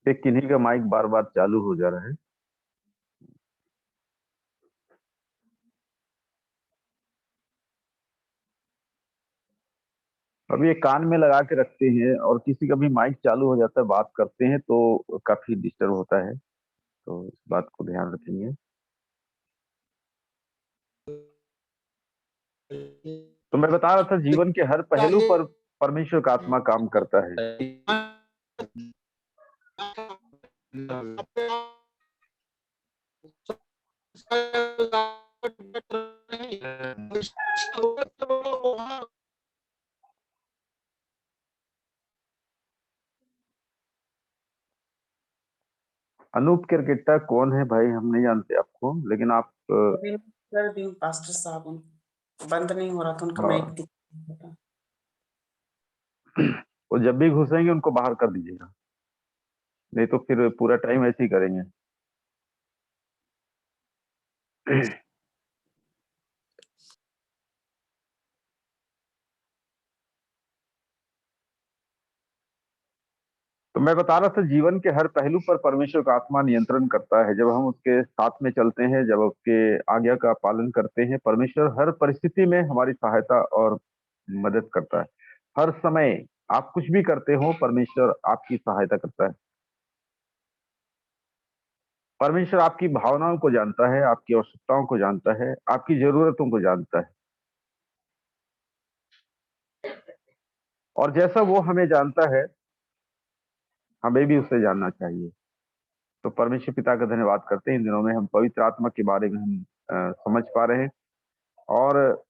कि किन्हीं का माइक बार बार चालू हो जा रहा है। अब ये कान में लगा के रखते हैं और किसी का भी माइक चालू हो जाता है, बात करते हैं तो काफी डिस्टर्ब होता है, तो इस बात को ध्यान रखेंगे। तो मैं बता रहा था, जीवन के हर पहलू पर परमेश्वर का आत्मा काम करता है। अनूप किरकिट्टा कौन है भाई, हम नहीं जानते आपको, लेकिन आप कर दी पास्टर साहब, बंद नहीं हो रहा था उनका माइक दिख रहा था। वो जब भी घुसेंगे उनको बाहर कर दीजिएगा, नहीं तो फिर पूरा टाइम ऐसे ही करेंगे। तो मैं बता रहा था, जीवन के हर पहलू पर परमेश्वर का आत्मा नियंत्रण करता है। जब हम उसके साथ में चलते हैं, जब उसके आज्ञा का पालन करते हैं, परमेश्वर हर परिस्थिति में हमारी सहायता और मदद करता है। हर समय आप कुछ भी करते हो, परमेश्वर आपकी सहायता करता है। परमेश्वर आपकी भावनाओं को जानता है, आपकी आवश्यकताओं को जानता है, आपकी जरूरतों को जानता है। और जैसा वो हमें जानता है, हमें भी उसे जानना चाहिए। तो परमेश्वर पिता का धन्यवाद करते हैं, इन दिनों में हम पवित्र आत्मा के बारे में हम समझ पा रहे हैं। और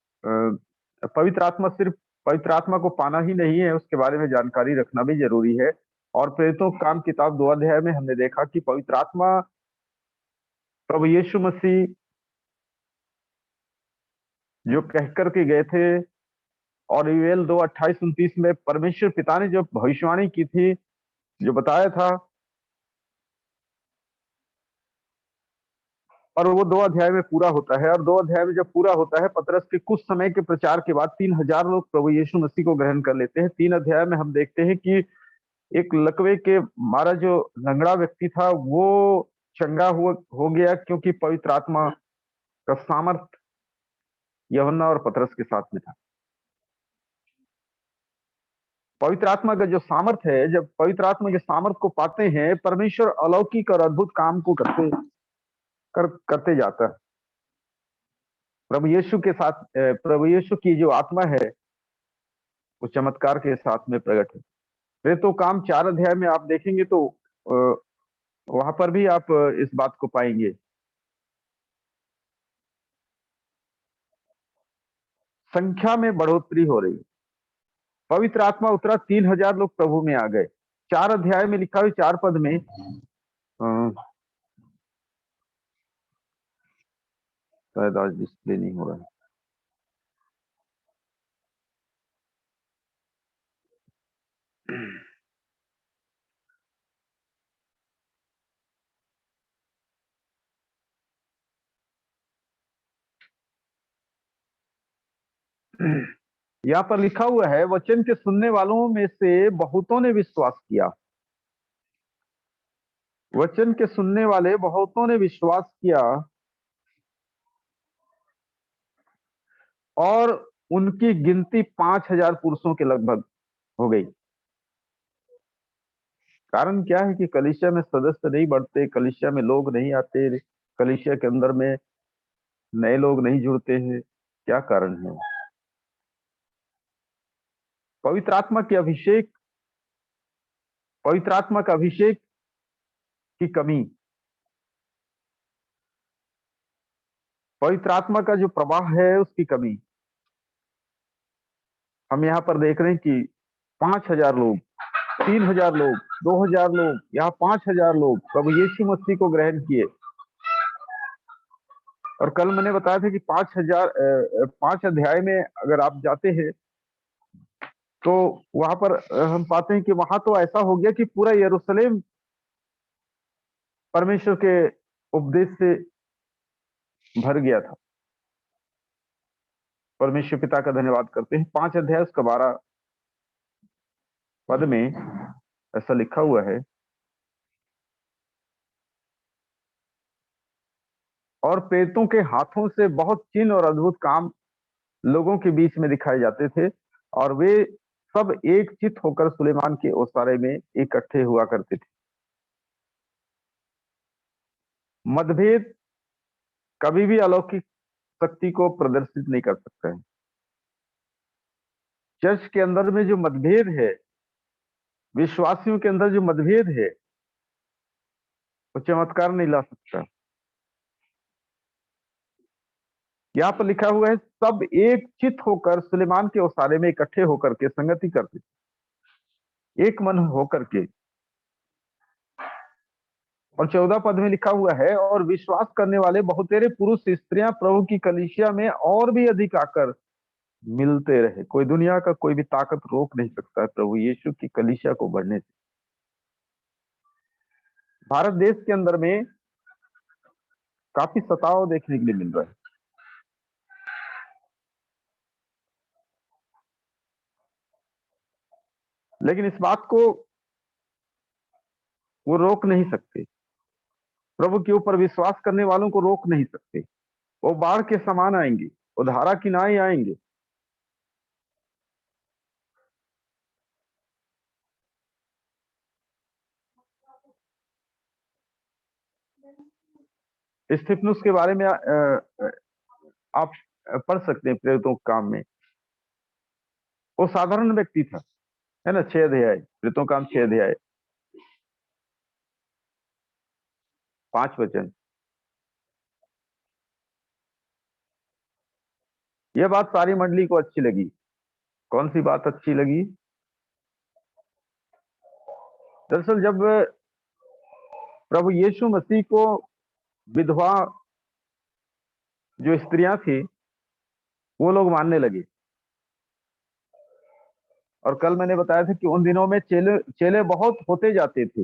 पवित्र आत्मा, सिर्फ पवित्र आत्मा को पाना ही नहीं है, उसके बारे में जानकारी रखना भी जरूरी है। और प्रेरितों का काम किताब 2 अध्याय में हमने देखा कि पवित्र आत्मा प्रभु यीशु मसीह जो कह करके गए थे, और यूएल 2:28-29 में परमेश्वर पिता ने जो भविष्यवाणी की थी, जो बताया था, और वो 2 अध्याय में पूरा होता है। और 2 अध्याय में जब पूरा होता है, पतरस के कुछ समय के प्रचार के बाद 3000 लोग प्रभु यीशु मसीह को ग्रहण कर लेते हैं। 3 अध्याय में हम देखते हैं कि एक लकवे के मारा जो लंगड़ा व्यक्ति था, वो चंगा हो गया, क्योंकि पवित्र आत्मा का सामर्थ यूहन्ना और पतरस के साथ में था। पवित्र आत्मा का जो सामर्थ है, जब पवित्र आत्मा के सामर्थ को पाते हैं, परमेश्वर अलौकिक और अद्भुत काम को करते जाता है। प्रभु यीशु के साथ, प्रभु यीशु की जो आत्मा है, वो चमत्कार के साथ में प्रकट है। फिर तो काम 4 अध्याय में आप देखेंगे तो वहां पर भी आप इस बात को पाएंगे। संख्या में बढ़ोतरी हो रही है। पवित्र आत्मा उतरा, 3000 लोग प्रभु में आ गए। 4 अध्याय में लिखा हुआ 4 पद में शायद आज डिस्प्ले नहीं हो रहा है। यहाँ पर लिखा हुआ है, वचन के सुनने वालों में से बहुतों ने विश्वास किया। वचन के सुनने वाले बहुतों ने विश्वास किया, और उनकी गिनती 5000 पुरुषों के लगभग हो गई। कारण क्या है कि कलीसिया में सदस्य नहीं बढ़ते, कलीसिया में लोग नहीं आते, कलीसिया के अंदर में नए लोग नहीं जुड़ते हैं। क्या कारण है? पवित्र आत्मा के अभिषेक, पवित्र आत्मा का अभिषेक की कमी, पवित्र आत्मा का जो प्रवाह है उसकी कमी। हम यहाँ पर देख रहे हैं कि 5000 लोग, 3000 लोग, 2000 लोग, यहाँ 5000 लोग प्रभु यीशु मसीह को ग्रहण किए। और कल मैंने बताया था कि 5 अध्याय में अगर आप जाते हैं तो वहां पर हम पाते हैं कि वहां तो ऐसा हो गया कि पूरा यरूशलेम परमेश्वर के उपदेश से भर गया था। परमेश्वर पिता का धन्यवाद करते हैं। 5 अध्याय उसका 12 पद में ऐसा लिखा हुआ है, और प्रेतों के हाथों से बहुत चिन्ह और अद्भुत काम लोगों के बीच में दिखाए जाते थे, और वे सब एक चित होकर सुलेमान के ओसारे में इकट्ठे हुआ करते थे। मतभेद कभी भी अलौकिक शक्ति को प्रदर्शित नहीं कर सकता है। चर्च के अंदर में जो मतभेद है, विश्वासियों के अंदर जो मतभेद है, वो चमत्कार नहीं ला सकता। यहाँ पर लिखा हुआ है, सब एक चित होकर सुलेमान के ओसारे में इकट्ठे होकर के संगति करते थे, एक मन होकर के। और 14 पद में लिखा हुआ है, और विश्वास करने वाले बहुतेरे पुरुष स्त्रियां प्रभु की कलीसिया में और भी अधिक आकर मिलते रहे। कोई दुनिया का कोई भी ताकत रोक नहीं सकता है प्रभु यीशु की कलीसिया को बढ़ने से। भारत देश के अंदर में काफी सताव देखने के लिए मिल रहा है, लेकिन इस बात को वो रोक नहीं सकते। प्रभु के ऊपर विश्वास करने वालों को रोक नहीं सकते। वो बाढ़ के समान आएंगे, वो धारा किनारे आएंगे। स्तिफनुस के बारे में आप पढ़ सकते हैं प्रेरितों के काम में। वो साधारण व्यक्ति था, है ना। 6 अध्याय, प्रेरितों का काम 6 अध्याय, 5 वचन। यह बात सारी मंडली को अच्छी लगी। कौन सी बात अच्छी लगी? दरअसल जब प्रभु यीशु मसीह को विधवा जो स्त्रियां थी वो लोग मानने लगे, और कल मैंने बताया था कि उन दिनों में चेले बहुत होते जाते थे।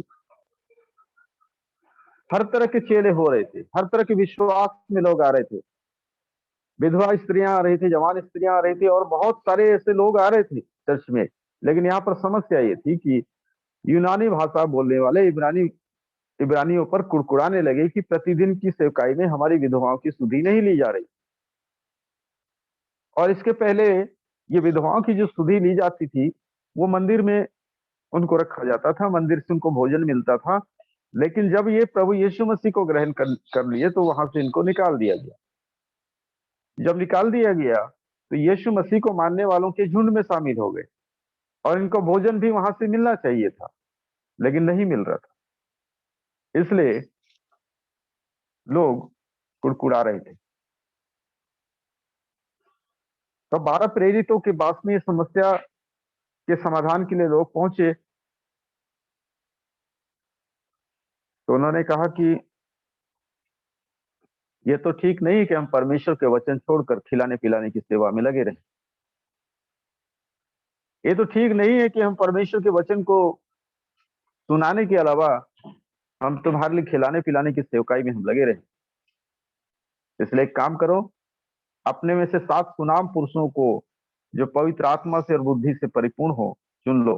हर तरह के चेले हो रहे थे, हर तरह के विश्वास में लोग आ रहे थे। विधवा स्त्रियां आ रही थी, जवान स्त्रियां आ रही थी, और बहुत सारे ऐसे लोग आ रहे थे चर्च में। लेकिन यहाँ पर समस्या ये थी कि यूनानी भाषा बोलने वाले इब्रानियों पर कुड़कुड़ाने लगे कि प्रतिदिन की सेवकाई में हमारी विधवाओं की सुधि नहीं ली जा रही। और इसके पहले ये विधवाओं की जो सुधि ली जाती थी वो मंदिर में उनको रखा जाता था, मंदिर से उनको भोजन मिलता था। लेकिन जब ये प्रभु यीशु मसीह को ग्रहण कर लिए तो वहां से इनको निकाल दिया गया। जब निकाल दिया गया तो यीशु मसीह को मानने वालों के झुंड में शामिल हो गए, और इनको भोजन भी वहां से मिलना चाहिए था, लेकिन नहीं मिल रहा था। इसलिए लोग कुड़कुड़ा रहे थे। तो 12 प्रेरितों के पास में इस समस्या के समाधान के लिए लोग पहुंचे। तो उन्होंने कहा कि ये तो ठीक नहीं कि हम परमेश्वर के वचन छोड़कर खिलाने पिलाने की सेवा में लगे रहें। ये तो ठीक नहीं है कि हम परमेश्वर के वचन को सुनाने के अलावा हम तुम्हारे लिए खिलाने पिलाने की सेवकाई में हम लगे रहें। इसलिए एक काम करो, अपने में से 7 सुनाम पुरुषों को जो पवित्र आत्मा से और बुद्धि से परिपूर्ण हो चुन लो,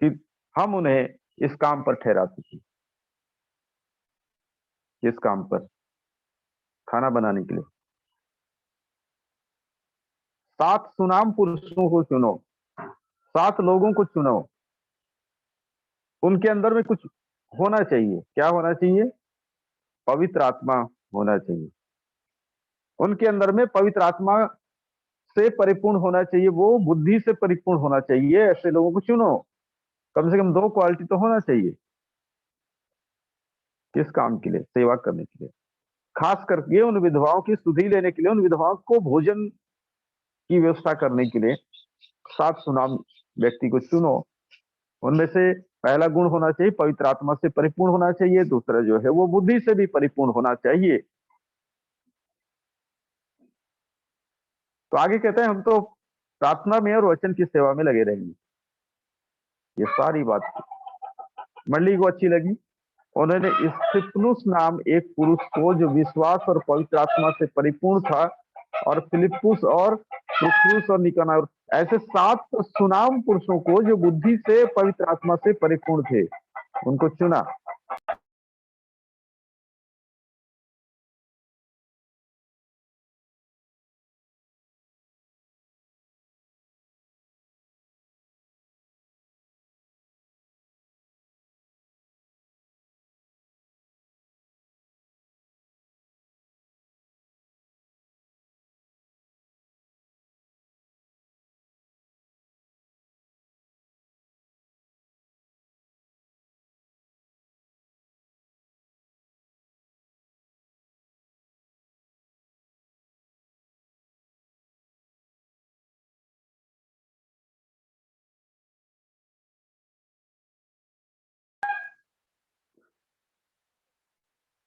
कि हम उन्हें इस काम पर ठहरा सकें। इस काम पर, खाना बनाने के लिए 7 सुनाम पुरुषों को चुनो, 7 लोगों को चुनो। उनके अंदर में कुछ होना चाहिए। क्या होना चाहिए? पवित्र आत्मा होना चाहिए। उनके अंदर में पवित्र आत्मा से परिपूर्ण होना चाहिए, वो बुद्धि से परिपूर्ण होना चाहिए। ऐसे लोगों को चुनो। कम से कम 2 क्वालिटी तो होना चाहिए। किस काम के लिए? सेवा करने के लिए। खास करके उन विधवाओं की सुधि लेने के लिए, उन विधवाओं को भोजन की व्यवस्था करने के लिए 7 सुनाम व्यक्ति को चुनो। उनमें से पहला गुण होना चाहिए पवित्र आत्मा से परिपूर्ण होना चाहिए। दूसरा जो है वो बुद्धि से भी परिपूर्ण होना चाहिए। तो आगे कहते हैं हम तो प्रार्थना में और वचन की सेवा में लगे रहेंगे। ये सारी बात मंडली को अच्छी लगी। उन्होंने स्तिफनुस नाम एक पुरुष को जो विश्वास और पवित्र आत्मा से परिपूर्ण था, और फिलिप्पुस और प्रुखुरुस और निकानोर, ऐसे 7 सुनाम पुरुषों को जो बुद्धि से पवित्र आत्मा से परिपूर्ण थे, उनको चुना।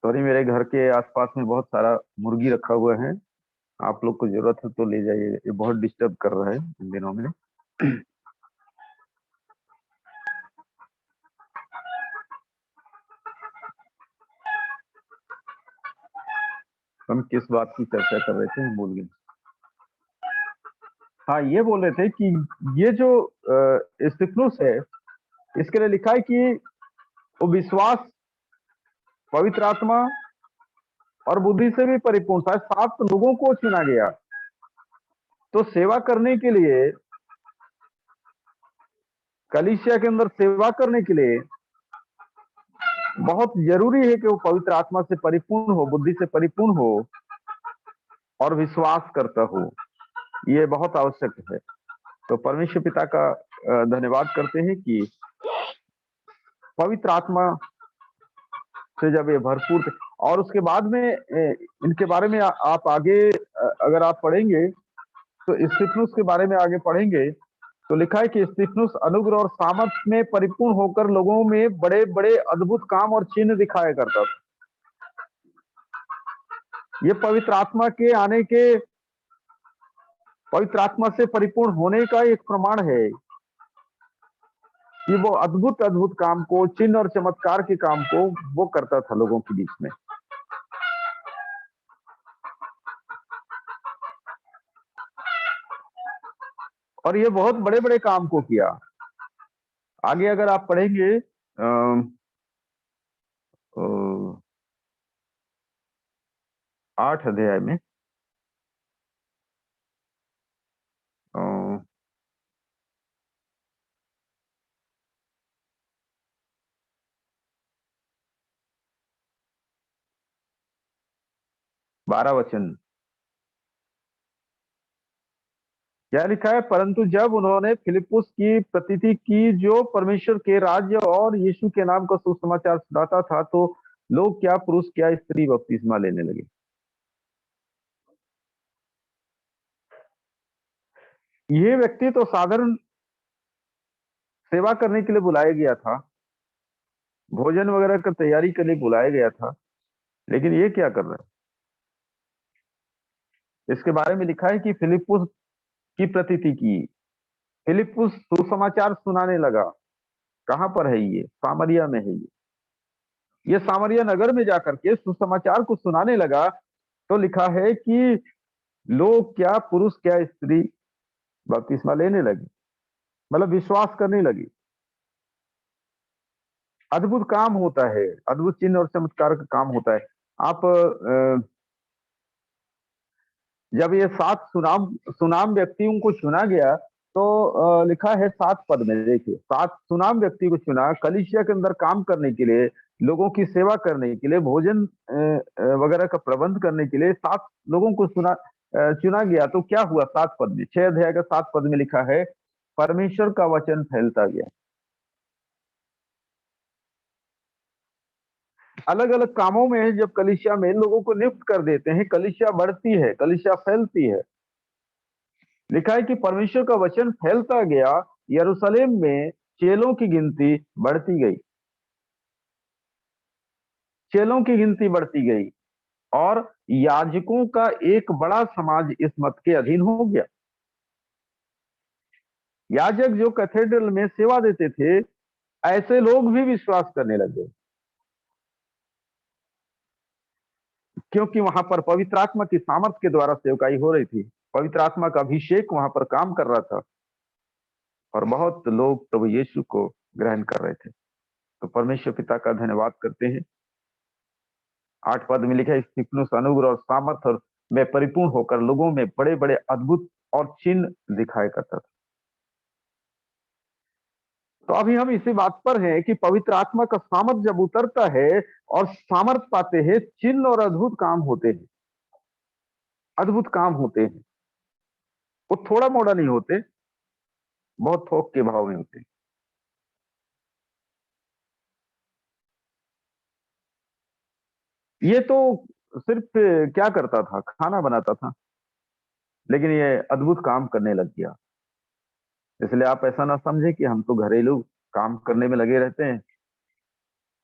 सॉरी, मेरे घर के आसपास में बहुत सारा मुर्गी रखा हुआ है। आप लोग को जरूरत है तो ले जाइए, ये बहुत डिस्टर्ब कर रहा है इन दिनों में। हम किस बात की चर्चा कर रहे थे, हम भूल गए। हाँ, ये बोल रहे थे कि ये जो स्तिफनुस है, इसके लिए लिखा है कि वो विश्वास, पवित्र आत्मा और बुद्धि से भी परिपूर्ण था। 7 लोगों को चुना गया तो सेवा करने के लिए, कलीसिया के अंदर सेवा करने के लिए बहुत जरूरी है कि वो पवित्र आत्मा से परिपूर्ण हो, बुद्धि से परिपूर्ण हो और विश्वास करता हो। ये बहुत आवश्यक है। तो परमेश्वर पिता का धन्यवाद करते हैं कि पवित्र आत्मा से जब ये भरपूर थे। और उसके बाद में इनके बारे में आप आगे अगर आप पढ़ेंगे तो स्तिफनुस के बारे में आगे पढ़ेंगे तो लिखा है कि स्तिफनुस अनुग्रह और सामर्थ में परिपूर्ण होकर लोगों में बड़े बड़े अद्भुत काम और चिन्ह दिखाया करता था। ये पवित्र आत्मा के आने के, पवित्र आत्मा से परिपूर्ण होने का एक प्रमाण है कि वो अद्भुत अद्भुत काम को, चिन्ह और चमत्कार के काम को वो करता था लोगों के बीच में। और ये बहुत बड़े बड़े काम को किया। आगे अगर आप पढ़ेंगे 8 अध्याय में 12 वचन क्या लिखा है, परंतु जब उन्होंने फिलिप्पुस की प्रतीति की जो परमेश्वर के राज्य और यीशु के नाम का सुसमाचार सुनाता था, तो लोग क्या पुरुष क्या स्त्री बपतिस्मा लेने लगे। ये व्यक्ति तो साधारण सेवा करने के लिए बुलाया गया था, भोजन वगैरह का तैयारी के लिए बुलाया गया था, लेकिन ये क्या कर रहा है। इसके बारे में लिखा है कि फिलिप्पुस की प्रतीति की, फिलिप्पुस सुसमाचार सुनाने लगा। कहां पर है ये? सामरिया में है ये सामरिया नगर में जाकर के सुसमाचार को सुनाने लगा। तो लिखा है कि लोग क्या पुरुष क्या स्त्री बपतिस्मा लेने लगे, मतलब विश्वास करने लगी। अद्भुत काम होता है, अद्भुत चिन्ह और चमत्कार का काम होता है। आप जब ये 7 सुनाम व्यक्तियों को चुना गया तो लिखा है 7 पद में, देखिए 7 सुनाम व्यक्ति को चुना कलीसिया के अंदर काम करने के लिए, लोगों की सेवा करने के लिए, भोजन वगैरह का प्रबंध करने के लिए 7 लोगों को चुना गया। तो क्या हुआ? 7 पद में, 6 अध्याय का 7 पद में लिखा है, परमेश्वर का वचन फैलता गया। अलग अलग कामों में जब कलीसिया में लोगों को नियुक्त कर देते हैं, कलीसिया बढ़ती है, कलीसिया फैलती है। लिखा है कि परमेश्वर का वचन फैलता गया, यरूशलेम में चेलों की गिनती बढ़ती गई, चेलों की गिनती बढ़ती गई और याजकों का एक बड़ा समाज इस मत के अधीन हो गया। याजक जो कैथेड्रल में सेवा देते थे, ऐसे लोग भी विश्वास करने लगे, क्योंकि वहां पर पवित्र आत्मा की सामर्थ के द्वारा सेवकाई हो रही थी, पवित्र आत्मा का अभिषेक वहां पर काम कर रहा था और बहुत लोग प्रभु यीशु को ग्रहण कर रहे थे। तो परमेश्वर पिता का धन्यवाद करते हैं। 8 पद में लिखा है, स्तिफनुस अनुग्रह और सामर्थ और में परिपूर्ण होकर लोगों में बड़े बड़े अद्भुत और चिन्ह दिखाया करता था। तो अभी हम इसी बात पर हैं कि पवित्र आत्मा का सामर्थ जब उतरता है और सामर्थ पाते हैं, चिन्ह और अद्भुत काम होते हैं, अद्भुत काम होते हैं। वो थोड़ा मोड़ा नहीं होते, बहुत थोक के भाव में होते हैं। ये तो सिर्फ क्या करता था, खाना बनाता था, लेकिन ये अद्भुत काम करने लग गया। इसलिए आप ऐसा ना समझे कि हम तो घरेलू काम करने में लगे रहते हैं।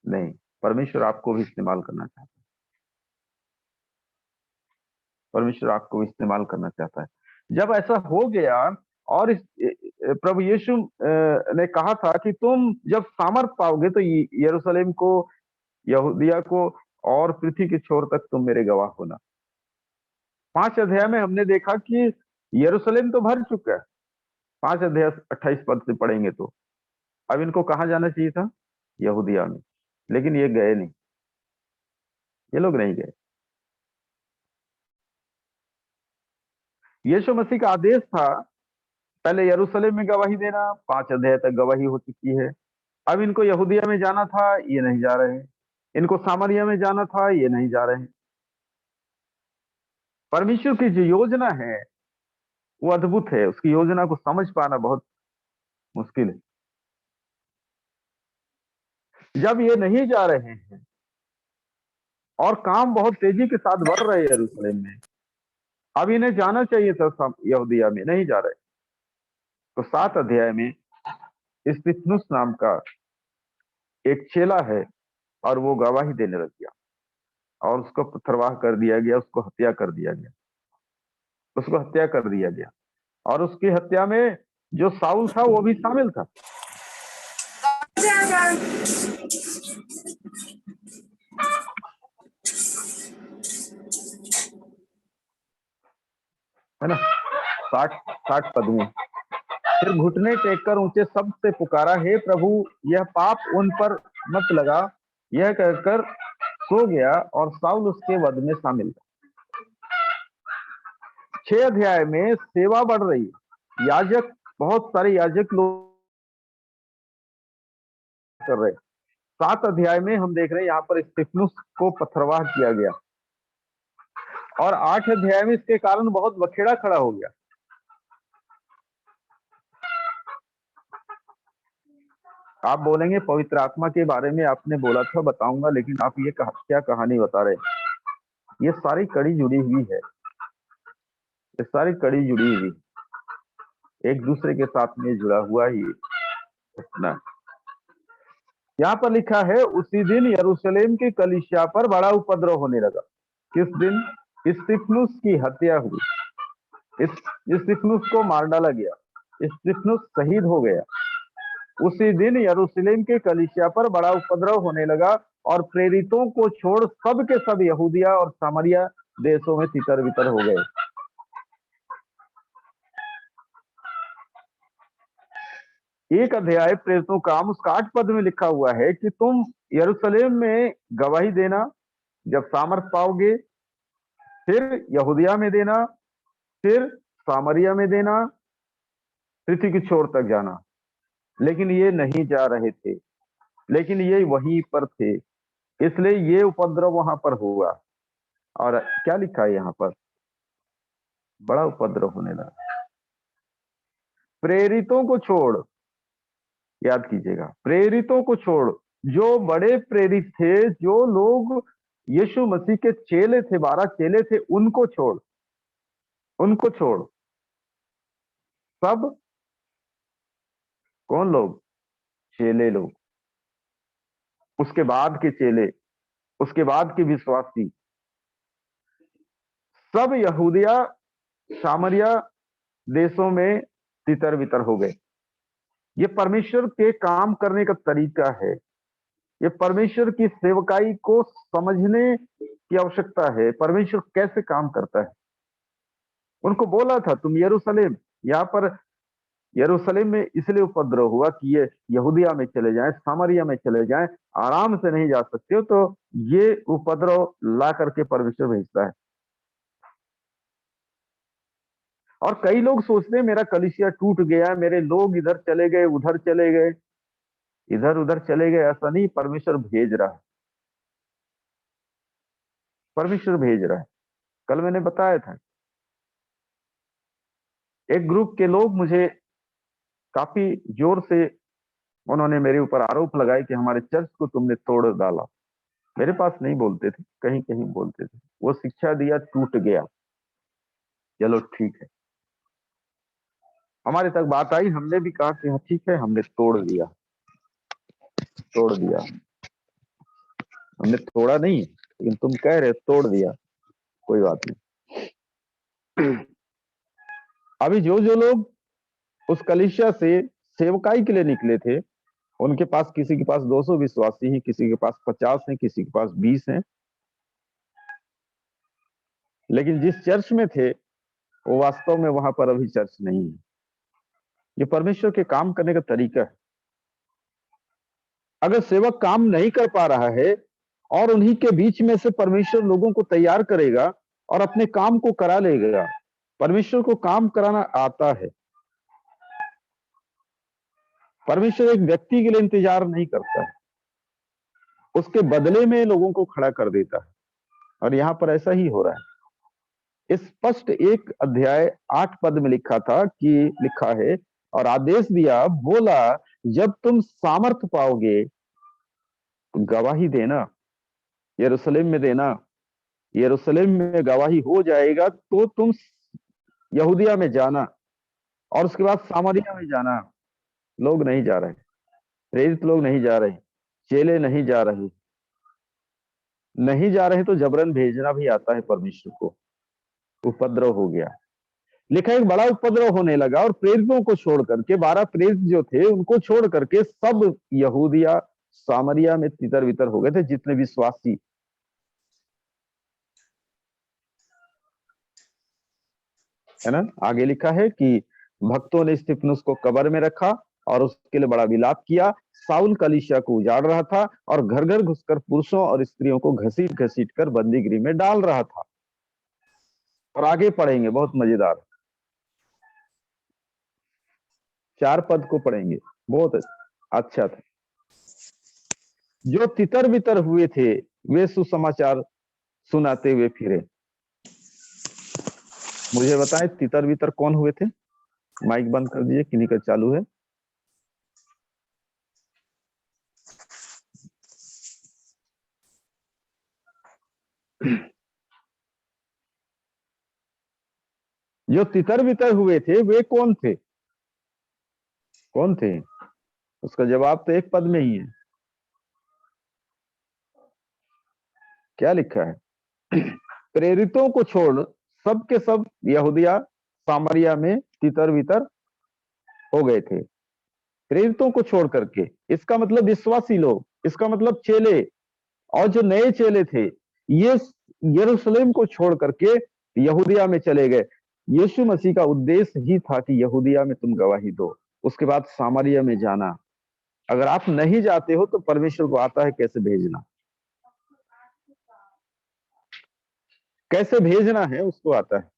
नहीं, परमेश्वर आपको भी इस्तेमाल करना चाहता है। परमेश्वर आपको इस्तेमाल करना चाहता है। जब ऐसा हो गया और प्रभु यीशु ने कहा था कि तुम जब सामर्थ पाओगे तो यरूशलेम को, यहूदिया को और पृथ्वी के छोर तक तुम मेरे गवाह होना। 5 अध्याय में हमने देखा कि यरूशलेम तो भर चुका है। 5 अध्याय 28 पद से पढ़ेंगे तो अब इनको कहाँ जाना चाहिए था? यहूदिया में, लेकिन ये गए नहीं, ये लोग नहीं गए। यीशु मसीह का आदेश था पहले यरूशलेम में गवाही देना, 5 अध्याय तक गवाही हो चुकी है। अब इनको यहूदिया में जाना था, ये नहीं जा रहे हैं। इनको सामरिया में जाना था, ये नहीं जा रहे हैं। परमेश्वर की जो योजना है वो अद्भुत है, उसकी योजना को समझ पाना बहुत मुश्किल है। जब ये नहीं जा रहे हैं और काम बहुत तेजी के साथ बढ़ रहे हैं यरूशलेम में, अब इन्हें जाना चाहिए था यहूदिया में, नहीं जा रहे। तो 7 अध्याय में स्तिफनुस नाम का एक चेला है और वो गवाही देने लग गया और उसको पथरवाह कर दिया गया, उसको हत्या कर दिया गया, उसको हत्या कर दिया गया। और उसकी हत्या में जो साउल था वो भी शामिल था। है ना? 60 पद में फिर घुटने टेक कर ऊंचे शब्द से पुकारा, हे प्रभु यह पाप उन पर मत लगा। यह कहकर सो गया और साउल उसके वध में शामिल था। 6 अध्याय में सेवा बढ़ रही है, याजक, बहुत सारे याजक लोग कर रहे। 7 अध्याय में हम देख रहे हैं यहाँ पर स्तिफनुस को पथरवाह किया गया और 8 अध्याय में इसके कारण बहुत बखेड़ा खड़ा हो गया। आप बोलेंगे पवित्र आत्मा के बारे में आपने बोला था बताऊंगा, लेकिन आप ये क्या कहानी बता रहे? ये सारी कड़ी जुड़ी हुई है, ये सारी कड़ी जुड़ी हुई, एक दूसरे के साथ में जुड़ा हुआ ही ना। यहाँ पर लिखा है उसी दिन यरूशलेम की कलीसिया पर बड़ा उपद्रव होने लगा। किस दिन? स्तिफनुस की हत्या हुई, स्तिफनुस को मार डाला गया, स्तिफनुस शहीद हो गया। उसी दिन यरूशलेम के कलीसिया पर बड़ा उपद्रव होने लगा और प्रेरितों को छोड़ सब के सब यहूदिया और सामरिया देशों में तितर बितर हो गए। एक अध्याय प्रेरितों का उसका 8 पद में लिखा हुआ है कि तुम यरूशलेम में गवाही देना, जब सामर्थ पाओगे, फिर यहूदिया में देना, फिर सामरिया में देना, पृथ्वी की छोर तक जाना। लेकिन ये नहीं जा रहे थे, लेकिन ये वहीं पर थे, इसलिए ये उपद्रव वहां पर हुआ। और क्या लिखा है यहाँ पर? बड़ा उपद्रव होने लगा। प्रेरितों को छोड़, याद कीजिएगा, प्रेरितों को छोड़, जो बड़े प्रेरित थे, जो लोग यीशु मसीह के चेले थे, 12 चेले थे, उनको छोड़, उनको छोड़, सब कौन लोग? चेले लोग, उसके बाद के चेले, उसके बाद के विश्वासी, सब यहूदिया सामरिया देशों में तितर बितर हो गए। ये परमेश्वर के काम करने का तरीका है, ये परमेश्वर की सेवकाई को समझने की आवश्यकता है, परमेश्वर कैसे काम करता है। उनको बोला था तुम यरूशलेम, यहाँ पर यरूशलेम में इसलिए उपद्रव हुआ कि ये यहूदिया में चले जाएं, सामरिया में चले जाएं, आराम से नहीं जा सकते हो, तो ये उपद्रव ला करके परमेश्वर भेजता है। और कई लोग सोचते हैं मेरा कलीसिया टूट गया, मेरे लोग इधर चले गए, उधर चले गए, इधर उधर चले गए। ऐसा नहीं, परमेश्वर भेज रहा है, परमेश्वर भेज रहा है। कल मैंने बताया था, एक ग्रुप के लोग मुझे काफी जोर से उन्होंने मेरे ऊपर आरोप लगाए कि हमारे चर्च को तुमने तोड़ डाला। मेरे पास नहीं बोलते थे, कहीं कहीं बोलते थे। वो शिक्षा दिया, टूट गया, चलो ठीक है। हमारे तक बात आई, हमने भी कहा कि हाँ ठीक है, हमने तोड़ दिया, तोड़ दिया। हमने तोड़ा नहीं, लेकिन तुम कह रहे तोड़ दिया, कोई बात नहीं। अभी जो जो लोग उस कलीसिया से सेवकाई के लिए निकले थे, उनके पास किसी के पास 200 विश्वासी हैं, किसी के पास 50 हैं, किसी के पास 20 हैं, लेकिन जिस चर्च में थे वो वास्तव में वहां पर अभी चर्च नहीं है। ये परमेश्वर के काम करने का तरीका है। अगर सेवक काम नहीं कर पा रहा है और उन्हीं के बीच में से परमेश्वर लोगों को तैयार करेगा और अपने काम को करा लेगा। परमेश्वर को काम कराना आता है। परमेश्वर एक व्यक्ति के लिए इंतजार नहीं करता है, उसके बदले में लोगों को खड़ा कर देता है, और यहां पर ऐसा ही हो रहा है। स्पष्ट 1 अध्याय 8 पद में लिखा है, और आदेश दिया, बोला, जब तुम सामर्थ पाओगे तो गवाही देना, यरूशलेम में देना। यरूशलेम में गवाही हो जाएगा तो तुम यहूदिया में जाना, और उसके बाद सामरिया में जाना। लोग नहीं जा रहे, प्रेरित लोग नहीं जा रहे, चेले नहीं जा रहे। नहीं जा रहे तो जबरन भेजना भी आता है परमेश्वर को। उपद्रव हो गया, लिखा एक बड़ा उपद्रव होने लगा, और प्रेरितों को छोड़ करके 12 प्रेरित जो थे उनको छोड़ करके सब यहूदिया सामरिया में तितर बितर हो गए थे, जितने विश्वासी। है ना, आगे लिखा है कि भक्तों ने स्तिफनुस को कब्र में रखा और उसके लिए बड़ा विलाप किया। साउल कलीसिया को उजाड़ रहा था और घर घर घुसकर पुरुषों और स्त्रियों को घसीट घसीट कर बंदीगृह में डाल रहा था। और आगे पढ़ेंगे, बहुत मजेदार 4 पद को पढ़ेंगे, बहुत अच्छा था। जो तितर बितर हुए थे वे सुसमाचार सुनाते हुए फिरे। मुझे बताएं, तितर बितर कौन हुए थे? माइक बंद कर दीजिए, किन्हीं का चालू है। जो तितर बितर हुए थे वे कौन थे? कौन थे? उसका जवाब तो 1 पद में ही है। क्या लिखा है? प्रेरितों को छोड़ सब के सब यहूदिया सामरिया में तितर बितर हो गए थे। प्रेरितों को छोड़ करके, इसका मतलब विश्वासी लोग, इसका मतलब चेले, और जो नए चेले थे ये यरूशलेम को छोड़ करके यहूदिया में चले गए। यीशु मसीह का उद्देश्य ही था कि यहूदिया में तुम गवाही दो, उसके बाद सामरिया में जाना। अगर आप नहीं जाते हो तो परमेश्वर को आता है कैसे भेजना, कैसे भेजना है उसको आता है।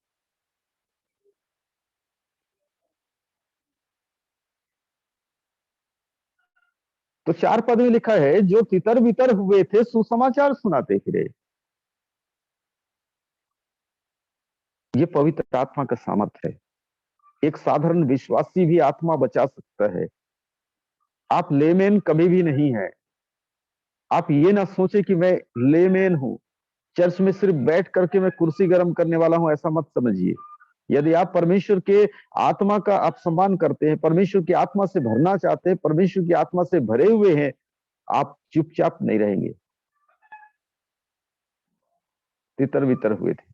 तो 4 पद में लिखा है, जो तितर बितर हुए थे सुसमाचार सुनाते फिरे। ये पवित्र आत्मा का सामर्थ्य है। एक साधारण विश्वासी भी आत्मा बचा सकता है। आप लेमेन कभी भी नहीं है। आप ये ना सोचे कि मैं लेमेन हूं, चर्च में सिर्फ बैठ करके मैं कुर्सी गर्म करने वाला हूं, ऐसा मत समझिए। यदि आप परमेश्वर के आत्मा का आप सम्मान करते हैं, परमेश्वर की आत्मा से भरना चाहते हैं, परमेश्वर की आत्मा से भरे हुए हैं, आप चुपचाप नहीं रहेंगे। तितर बितर हुए थे।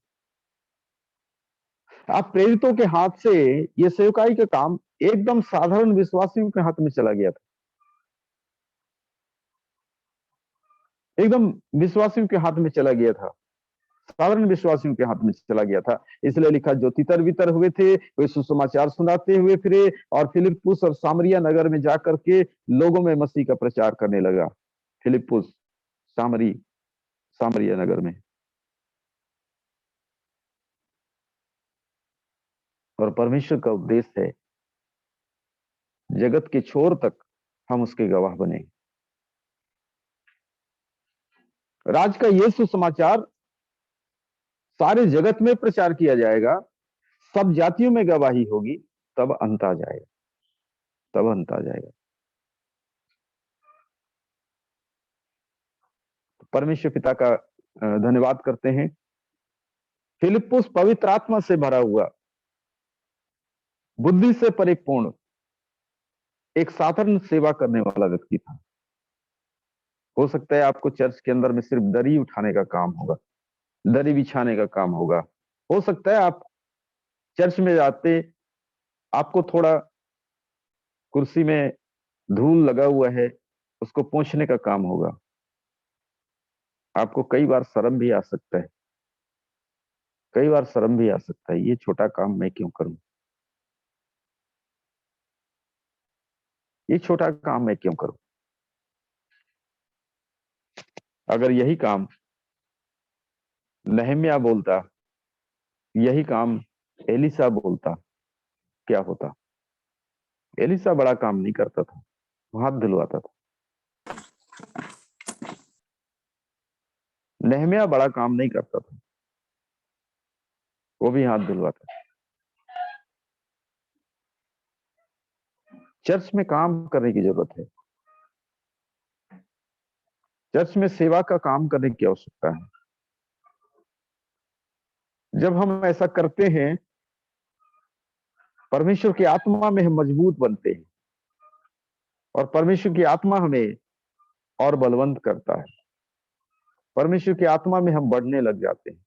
आप प्रेरितों के हाथ से ये सेवकाई का काम एकदम साधारण विश्वासियों के हाथ में चला गया था, एकदम विश्वासियों के हाथ में चला गया था, साधारण विश्वासियों के हाथ में चला गया था। इसलिए लिखा, जो तितर बितर हुए थे वे सुसमाचार सुनाते हुए फिरे और फिलिप्पुस और सामरिया नगर में जाकर के लोगों में मसीह का प्रचार करने लगा। फिलिप्पुस, सामरिया नगर में। और परमेश्वर का उद्देश्य है जगत के छोर तक हम उसके गवाह बने। राज का ये सुसमाचार सारे जगत में प्रचार किया जाएगा, सब जातियों में गवाही होगी, तब अंत आ जाएगा, तब अंत आ जाएगा। परमेश्वर पिता का धन्यवाद करते हैं। फिलिप्पुस पवित्र आत्मा से भरा हुआ, बुद्धि से परिपूर्ण, एक साधारण सेवा करने वाला व्यक्ति था। हो सकता है आपको चर्च के अंदर में सिर्फ दरी उठाने का काम होगा, दरी बिछाने का काम होगा। हो सकता है आप चर्च में जाते आपको थोड़ा कुर्सी में धूल लगा हुआ है, उसको पोंछने का काम होगा। आपको कई बार शर्म भी आ सकता है, कई बार शर्म भी आ सकता है, ये छोटा काम मैं क्यों करूं, ये छोटा काम मैं क्यों करूं। अगर यही काम नहम्याह बोलता, यही काम एलीशा बोलता, क्या होता। एलीशा बड़ा काम नहीं करता था, वो हाथ धुलवाता था। नहम्याह बड़ा काम नहीं करता था, वो भी हाथ धुलवाता था। चर्च में काम करने की जरूरत है, चर्च में सेवा का काम करने की आवश्यकता है। जब हम ऐसा करते हैं, परमेश्वर की आत्मा में हम मजबूत बनते हैं और परमेश्वर की आत्मा हमें और बलवंत करता है। परमेश्वर की आत्मा में हम बढ़ने लग जाते हैं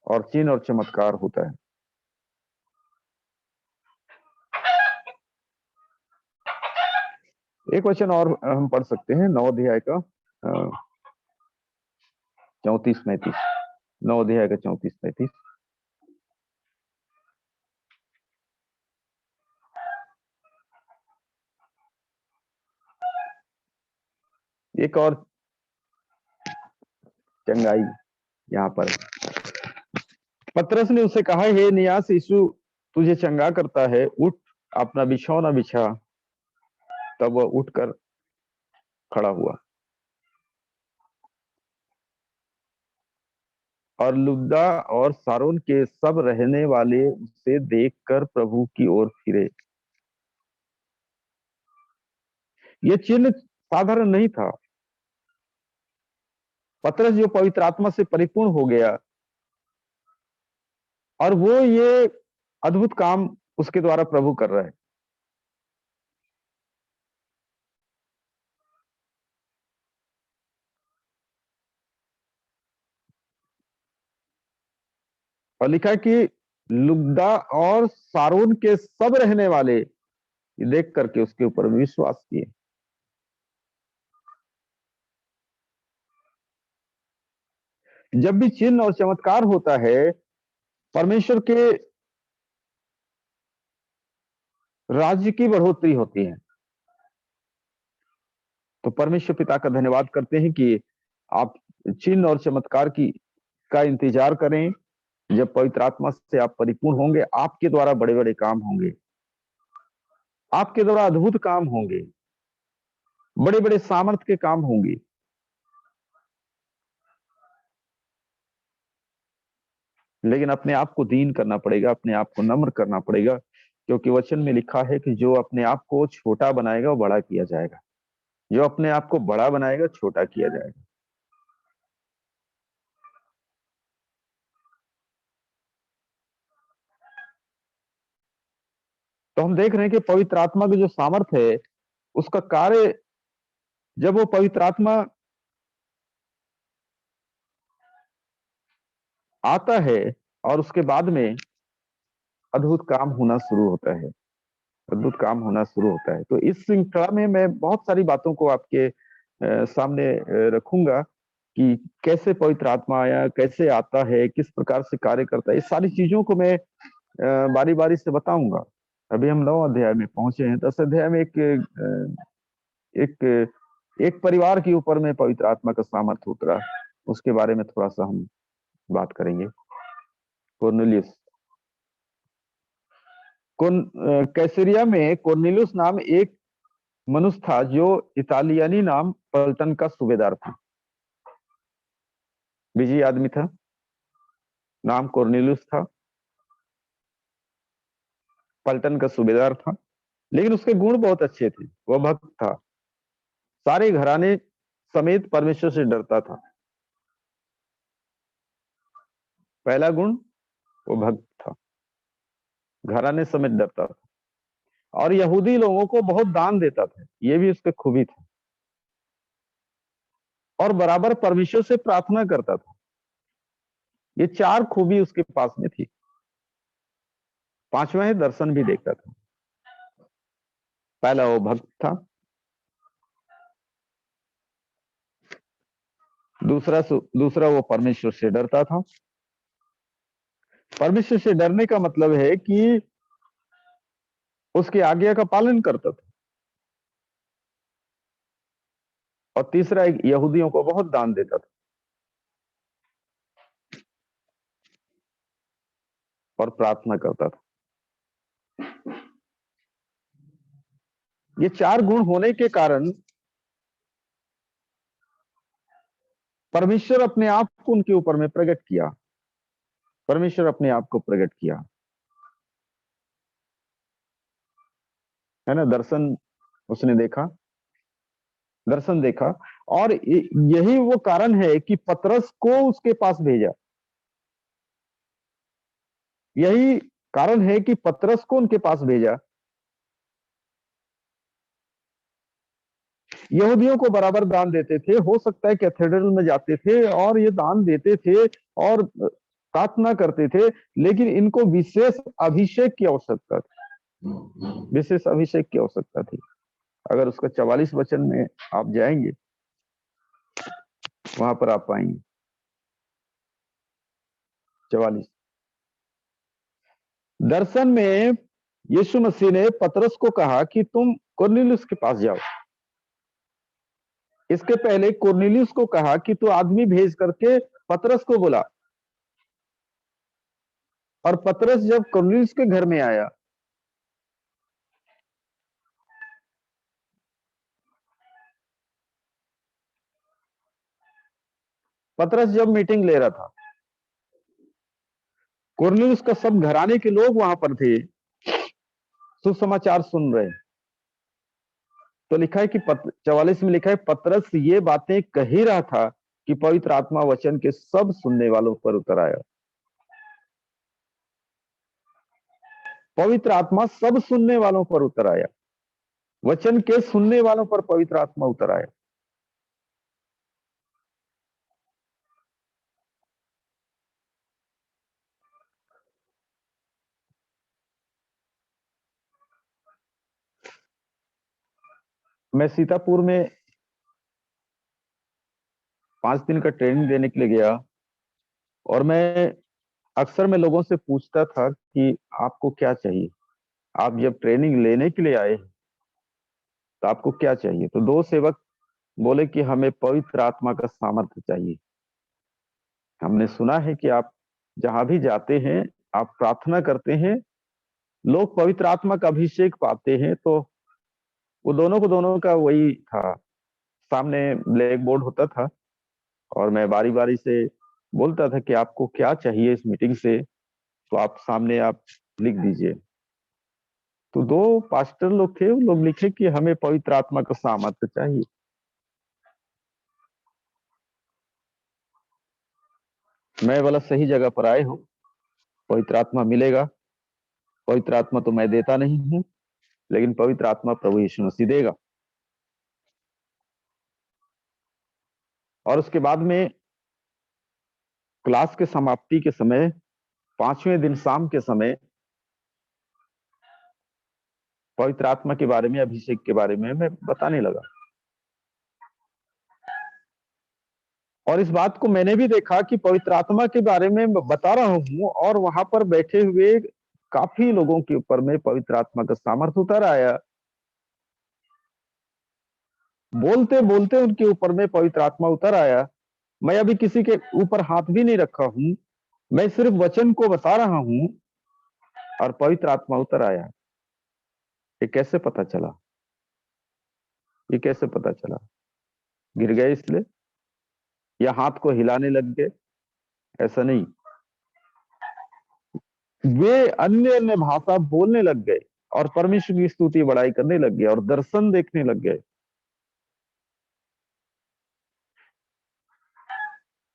और चिन्ह और चमत्कार होता है। एक वचन और हम पढ़ सकते हैं, 9 अध्याय का 34-35। 9 अध्याय का 34-35। एक और चंगाई यहाँ पर। पतरस ने उसे कहा, हे नियास, यीशु तुझे चंगा करता है, उठ अपना बिछौना बिछा। तब वह उठकर खड़ा हुआ और लुद्दा और सारोन के सब रहने वाले उसे देखकर प्रभु की ओर फिरे। यह चिन्ह साधारण नहीं था। पतरस जो पवित्र आत्मा से परिपूर्ण हो गया और वो ये अद्भुत काम उसके द्वारा प्रभु कर रहा है। और लिखा है कि लुद्दा और सारोन के सब रहने वाले देख करके उसके ऊपर विश्वास किए। जब भी चिन्ह और चमत्कार होता है, परमेश्वर के राज्य की बढ़ोतरी होती है। तो परमेश्वर पिता का धन्यवाद करते हैं कि आप चिन्ह और चमत्कार का इंतजार करें। जब पवित्र आत्मा से आप परिपूर्ण होंगे, आपके द्वारा बड़े बड़े काम होंगे, आपके द्वारा अद्भुत काम होंगे, बड़े बड़े सामर्थ्य के काम होंगे। लेकिन अपने आप को दीन करना पड़ेगा, अपने आप को नम्र करना पड़ेगा, क्योंकि वचन में लिखा है कि जो अपने आप को छोटा बनाएगा वो बड़ा किया जाएगा, जो अपने आप को बड़ा बनाएगा छोटा किया जाएगा। तो हम देख रहे हैं कि पवित्र आत्मा की जो सामर्थ्य है, उसका कार्य, जब वो पवित्र आत्मा आता है और उसके बाद में अद्भुत काम होना शुरू होता है, अद्भुत काम होना शुरू होता है। तो इस श्रृंखला में मैं बहुत सारी बातों को आपके सामने रखूंगा कि कैसे पवित्र आत्मा आया, कैसे आता है, किस प्रकार से कार्य करता है। इस सारी चीजों को मैं बारी बारी से बताऊंगा। अभी हम 9 अध्याय में पहुंचे हैं। 10 अध्याय में एक एक परिवार के ऊपर में पवित्र आत्मा का सामर्थ्य उतरा, उसके बारे में थोड़ा सा हम बात करेंगे। कोर्नेलियस, कैसरिया में कोर्नेलियस नाम एक मनुष्य था जो इतालियानी नाम पलटन का सूबेदार था। बिजी आदमी था, नाम कोर्नेलियस था, पलटन का सूबेदार था, लेकिन उसके गुण बहुत अच्छे थे। वह भक्त था, सारे घराने समेत परमेश्वर से डरता था। पहला गुण, वो भक्त था, घराने समेत डरता था और यहूदी लोगों को बहुत दान देता था, ये भी उसके खूबी था। और बराबर परमेश्वर से प्रार्थना करता था। ये 4 खूबी उसके पास में थी। पांचवा है दर्शन भी देखता था। पहला वो भक्त था, दूसरा वो परमेश्वर से डरता था। परमेश्वर से डरने का मतलब है कि उसकी आज्ञा का पालन करता था। और तीसरा यहूदियों को बहुत दान देता था और प्रार्थना करता था। ये चार गुण होने के कारण परमेश्वर अपने आप को उनके ऊपर में प्रकट किया। परमेश्वर अपने आप को प्रकट किया, है ना। दर्शन उसने देखा, दर्शन देखा। और यही वो कारण है कि पतरस को उसके पास भेजा। यही कारण है कि पतरस को उनके पास भेजा। यहूदियों को बराबर दान देते थे, हो सकता है कैथेड्रल में जाते थे और ये दान देते थे और प्रार्थना करते थे, लेकिन इनको विशेष अभिषेक की आवश्यकता थी। विशेष अभिषेक की आवश्यकता थी। अगर उसका 44 वचन में आप जाएंगे, वहां पर आप पाएंगे 44। दर्शन में यीशु मसीह ने पतरस को कहा कि तुम कुरनेलियुस के पास जाओ। इसके पहले कुरनेलियुस को कहा कि तू आदमी भेज करके पतरस को बुला। और पतरस जब कुरनेलियुस के घर में आया, पतरस जब मीटिंग ले रहा था, कुरनेलियुस का सब घराने के लोग वहां पर थे, सुसमाचार सुन रहे। तो लिखा है कि 44 में लिखा है, पतरस ये बातें कह ही रहा था कि पवित्र आत्मा वचन के सब सुनने वालों पर उतर आया। पवित्र आत्मा सब सुनने वालों पर उतर आया। वचन के सुनने वालों पर पवित्र आत्मा उतर आया। मैं सीतापुर में 5 दिन का ट्रेनिंग देने के लिए गया, और मैं लोगों से पूछता था कि आपको क्या चाहिए। आप जब ट्रेनिंग लेने के लिए आए तो आपको क्या चाहिए। तो 2 सेवक बोले कि हमें पवित्र आत्मा का सामर्थ्य चाहिए। हमने सुना है कि आप जहां भी जाते हैं, आप प्रार्थना करते हैं, लोग पवित्र आत्मा का अभिषेक पाते हैं। तो वो दोनों का वही था। सामने ब्लैक बोर्ड होता था और मैं बारी बारी से बोलता था कि आपको क्या चाहिए इस मीटिंग से, तो आप सामने आप लिख दीजिए। तो 2 पास्टर लोग थे, वो लोग लिखे कि हमें पवित्र आत्मा का सामर्थ्य चाहिए। मैं बोला सही जगह पर आए हो, पवित्र आत्मा मिलेगा। पवित्र आत्मा तो मैं देता नहीं हूं, लेकिन पवित्र आत्मा प्रभु यीशु मसीह देगा। और उसके बाद में क्लास के समाप्ति के समय, 5वें दिन शाम के समय, पवित्र आत्मा के बारे में, अभिषेक के बारे में मैं बताने लगा। और इस बात को मैंने भी देखा कि पवित्र आत्मा के बारे में बता रहा हूं और वहां पर बैठे हुए काफी लोगों के ऊपर में पवित्र आत्मा का सामर्थ्य उतर आया। बोलते बोलते उनके ऊपर में पवित्र आत्मा उतर आया। मैं अभी किसी के ऊपर हाथ भी नहीं रखा हूं, मैं सिर्फ वचन को बता रहा हूं और पवित्र आत्मा उतर आया। ये कैसे पता चला? ये कैसे पता चला? गिर गए इसलिए, या हाथ को हिलाने लग गए? ऐसा नहीं। वे अन्य अन्य भाषा बोलने लग गए और परमेश्वर की स्तुति बड़ाई करने लग गए और दर्शन देखने लग गए।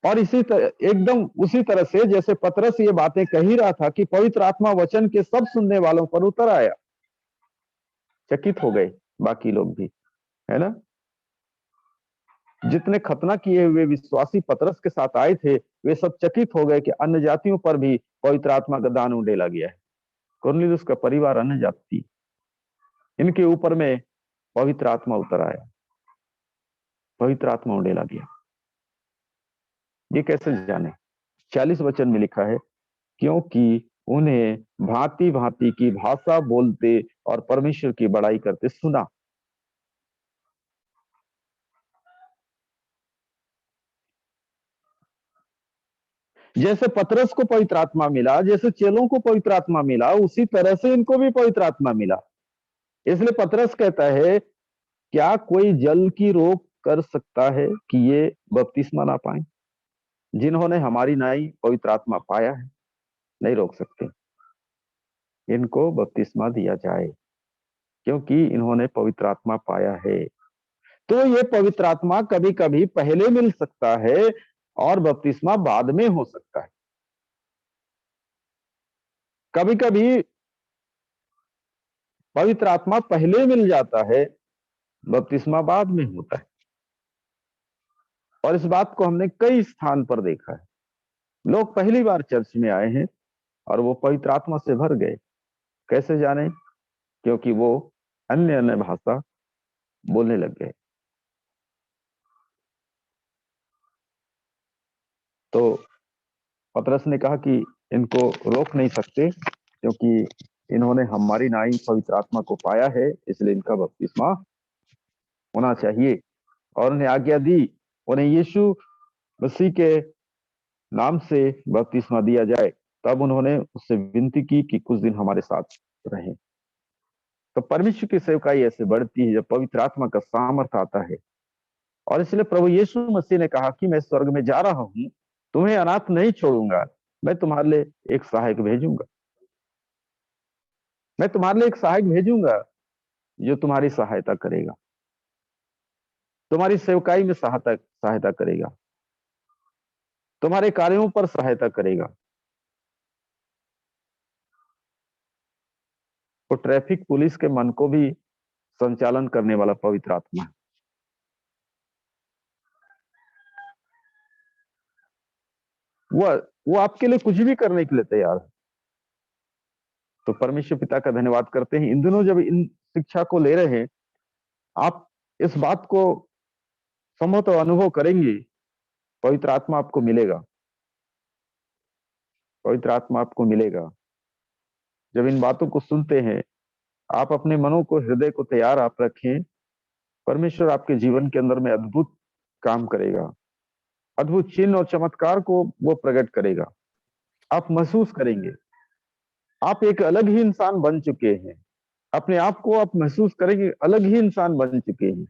और एकदम उसी तरह से जैसे पतरस ये बातें कह ही रहा था कि पवित्र आत्मा वचन के सब सुनने वालों पर उतर आया। चकित हो गए बाकी लोग भी, है ना। जितने खतना किए हुए विश्वासी पतरस के साथ आए थे, वे सब चकित हो गए कि अन्य जातियों पर भी पवित्र आत्मा का दान उंडेला गया है। कुरनेलियुस का परिवार अन्य जाति, इनके ऊपर में पवित्र आत्मा उतर आया, पवित्र आत्मा उड़ेला गया। ये कैसे जाने? 40 वचन में लिखा है, क्योंकि उन्हें भांति भांति की भाषा बोलते और परमेश्वर की बड़ाई करते सुना। जैसे पतरस को पवित्र आत्मा मिला, जैसे चेलों को पवित्र आत्मा मिला, उसी तरह से इनको भी पवित्र आत्मा मिला। इसलिए पतरस कहता है, क्या कोई जल की रोक कर सकता है कि ये बपतिस्मा ना पाए? जिन्होंने हमारी नाई पवित्र आत्मा पाया है, नहीं रोक सकते, इनको बपतिस्मा दिया जाए, क्योंकि इन्होंने पवित्र आत्मा पाया है। तो ये पवित्र आत्मा कभी कभी पहले मिल सकता है और बपतिस्मा बाद में हो सकता है। कभी कभी पवित्र आत्मा पहले मिल जाता है, बपतिस्मा बाद में होता है। और इस बात को हमने कई स्थान पर देखा है। लोग पहली बार चर्च में आए हैं और वो पवित्र आत्मा से भर गए। कैसे जाने? क्योंकि वो अन्य अन्य भाषा बोलने लग गए। तो पतरस ने कहा कि इनको रोक नहीं सकते, क्योंकि इन्होंने हमारी नाई पवित्र आत्मा को पाया है, इसलिए इनका बपतिस्मा होना चाहिए। और उन्हें आज्ञा दी, उन्हें यीशु मसीह के नाम से बपतिस्मा दिया जाए। तब उन्होंने उससे विनती की कि कुछ दिन हमारे साथ रहे। तो परमेश्वर की सेवकाई ऐसे बढ़ती है जब पवित्र आत्मा का सामर्थ्य आता है। और इसलिए प्रभु यीशु मसीह ने कहा कि मैं स्वर्ग में जा रहा हूं, तुम्हें अनाथ नहीं छोड़ूंगा, मैं तुम्हारे लिए एक सहायक भेजूंगा। मैं तुम्हारे लिए एक सहायक भेजूंगा जो तुम्हारी सहायता करेगा, तुम्हारी सेवकाई में सहायता करेगा, तुम्हारे कार्यों पर सहायता करेगा। तो ट्रैफिक पुलिस के मन को भी संचालन करने वाला पवित्र आत्मा है। वो आपके लिए कुछ भी करने के लिए तैयार है। तो परमेश्वर पिता का धन्यवाद करते हैं। इन दिनों जब इन शिक्षा को ले रहे हैं, आप इस बात को संभवतः अनुभव करेंगे, पवित्र आत्मा आपको मिलेगा, पवित्र आत्मा आपको मिलेगा। जब इन बातों को सुनते हैं, आप अपने मनों को, हृदय को तैयार आप रखें। परमेश्वर आपके जीवन के अंदर में अद्भुत काम करेगा, अद्भुत चिन्ह और चमत्कार को वो प्रकट करेगा। आप महसूस करेंगे आप एक अलग ही इंसान बन चुके हैं। अपने आप को आप महसूस करेंगे अलग ही इंसान बन चुके हैं,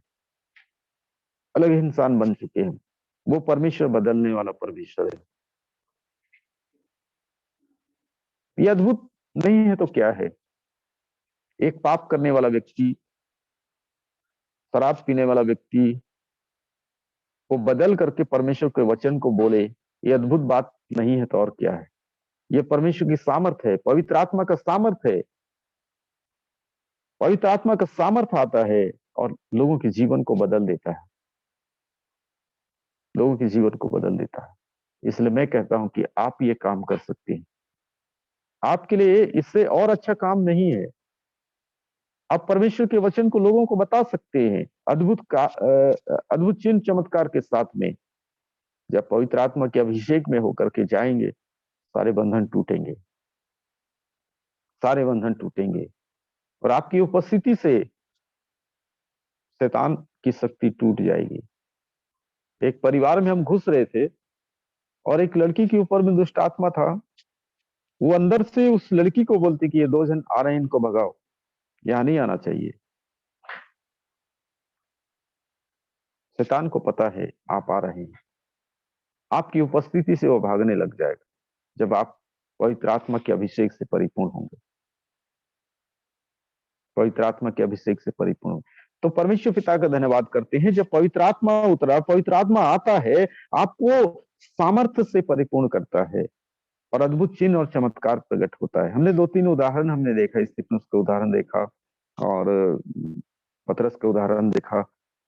अलग ही इंसान बन चुके हैं। वो परमेश्वर बदलने वाला परमेश्वर है। ये अद्भुत नहीं है तो क्या है? एक पाप करने वाला व्यक्ति, शराब पीने वाला व्यक्ति को बदल करके परमेश्वर के वचन को बोले, ये अद्भुत बात नहीं है तो और क्या है? ये परमेश्वर की सामर्थ्य है, पवित्र आत्मा का सामर्थ्य है। पवित्र आत्मा का सामर्थ्य आता है और लोगों के जीवन को बदल देता है, लोगों के जीवन को बदल देता है। इसलिए मैं कहता हूं कि आप ये काम कर सकते हैं। आपके लिए इससे और अच्छा काम नहीं है। आप परमेश्वर के वचन को लोगों को बता सकते हैं अद्भुत चिन्ह चमत्कार के साथ में। जब पवित्र आत्मा के अभिषेक में होकर के जाएंगे, सारे बंधन टूटेंगे, सारे बंधन टूटेंगे। और आपकी उपस्थिति से शैतान की शक्ति टूट जाएगी। एक परिवार में हम घुस रहे थे और एक लड़की के ऊपर में दुष्ट आत्मा था। वो अंदर से उस लड़की को बोलती कि ये 2 जन आ रहे हैं, इनको भगाओ, यहां नहीं आना चाहिए। शैतान को पता है आप आ रहे हैं, आपकी उपस्थिति से वो भागने लग जाएगा जब आप पवित्र आत्मा के अभिषेक से परिपूर्ण होंगे, पवित्र आत्मा के अभिषेक से परिपूर्ण होंगे। तो परमेश्वर पिता का धन्यवाद करते हैं। जब पवित्र आत्मा उतरा, पवित्र आत्मा आता है, आपको सामर्थ्य से परिपूर्ण करता है और अद्भुत चिन्ह और चमत्कार प्रकट होता है। हमने 2-3 उदाहरण हमने देखा, स्तिफनुस का उदाहरण देखा और पतरस का उदाहरण देखा।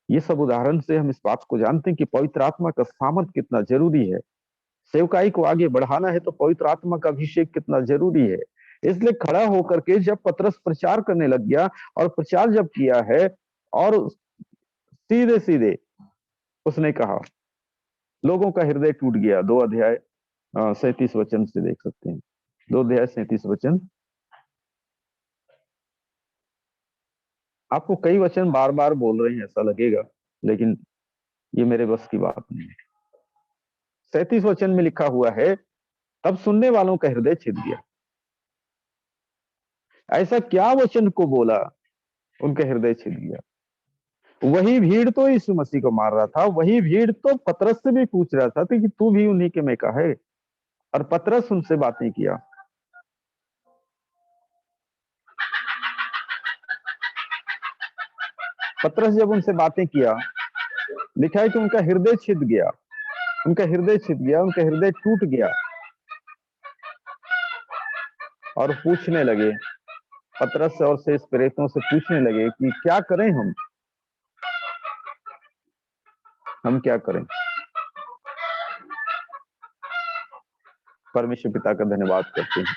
ये सब उदाहरण से हम इस बात को जानते हैं कि पवित्र आत्मा का सामर्थ्य कितना जरूरी है। सेवकाई को आगे बढ़ाना है तो पवित्र आत्मा का अभिषेक कितना जरूरी है। इसलिए खड़ा होकर के जब पतरस प्रचार करने लग गया और प्रचार जब किया है और सीधे सीधे उसने कहा, लोगों का हृदय टूट गया। 2 अध्याय 37 वचन से देख सकते हैं। 2 अध्याय 37 वचन। आपको कई वचन बार बार बोल रहे हैं ऐसा लगेगा, लेकिन ये मेरे बस की बात नहीं है। 37 वचन में लिखा हुआ है, तब सुनने वालों का हृदय छिद गया। ऐसा क्या वचन को बोला उनका हृदय छिद गया? वही भीड़ तो यीशु मसीह को मार रहा था, वही भीड़ तो पतरस से भी पूछ रहा था कि तू भी उन्हीं के में का है, और पतरस उनसे बातें किया। पतरस जब उनसे बातें किया, लिखा है कि उनका हृदय छिद गया, उनका हृदय छिद गया, उनका हृदय टूट गया और पूछने लगे, पतरस और शेष प्रेरितों से पूछने लगे कि क्या करें हम क्या करें? परमेश्वर पिता का धन्यवाद करते हैं।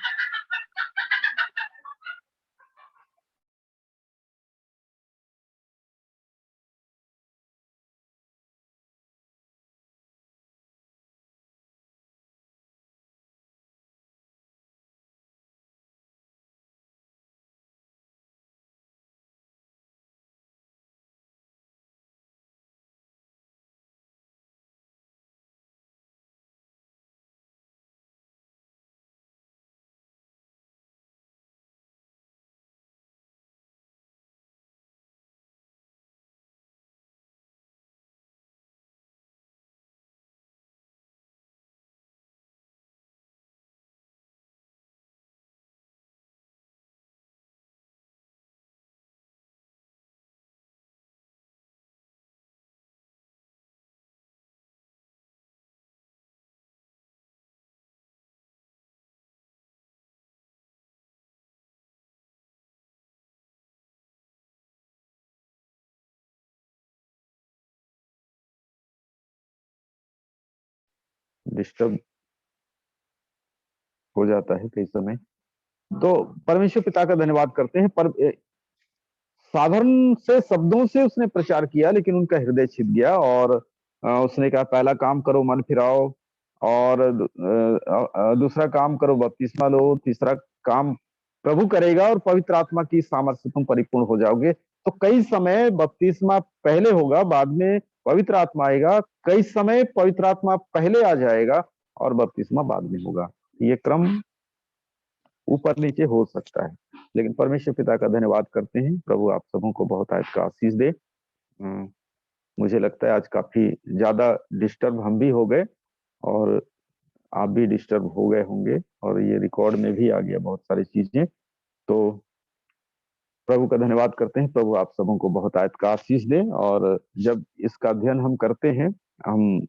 डिस्टर्ब हो जाता है कई समय, तो परमेश्वर पिता का धन्यवाद करते हैं। पर साधारण से शब्दों से उसने प्रचार किया, लेकिन उनका हृदय छिद गया और उसने कहा, पहला काम करो मन फिराओ, और दूसरा काम करो बपतिस्मा लो, तीसरा काम प्रभु करेगा और पवित्र आत्मा की सामर्थ्य से तुम परिपूर्ण हो जाओगे। तो कई समय बपतिस्मा पहले होगा, बाद में पवित्र आत्मा आएगा, कई समय पवित्र आत्मा पहले आ जाएगा और बपतिस्मा बाद में होगा। ये क्रम ऊपर नीचे हो सकता है, लेकिन परमेश्वर पिता का धन्यवाद करते हैं। प्रभु आप सबों को बहुत आज का आशीष दे। मुझे लगता है आज काफी ज्यादा डिस्टर्ब हम भी हो गए और आप भी डिस्टर्ब हो गए होंगे, और ये रिकॉर्ड में भी आ गया बहुत सारी चीजें। तो प्रभु का धन्यवाद करते हैं। प्रभु आप सबों को बहुत आयत का आशीष दे। और जब इसका अध्ययन हम करते हैं, हम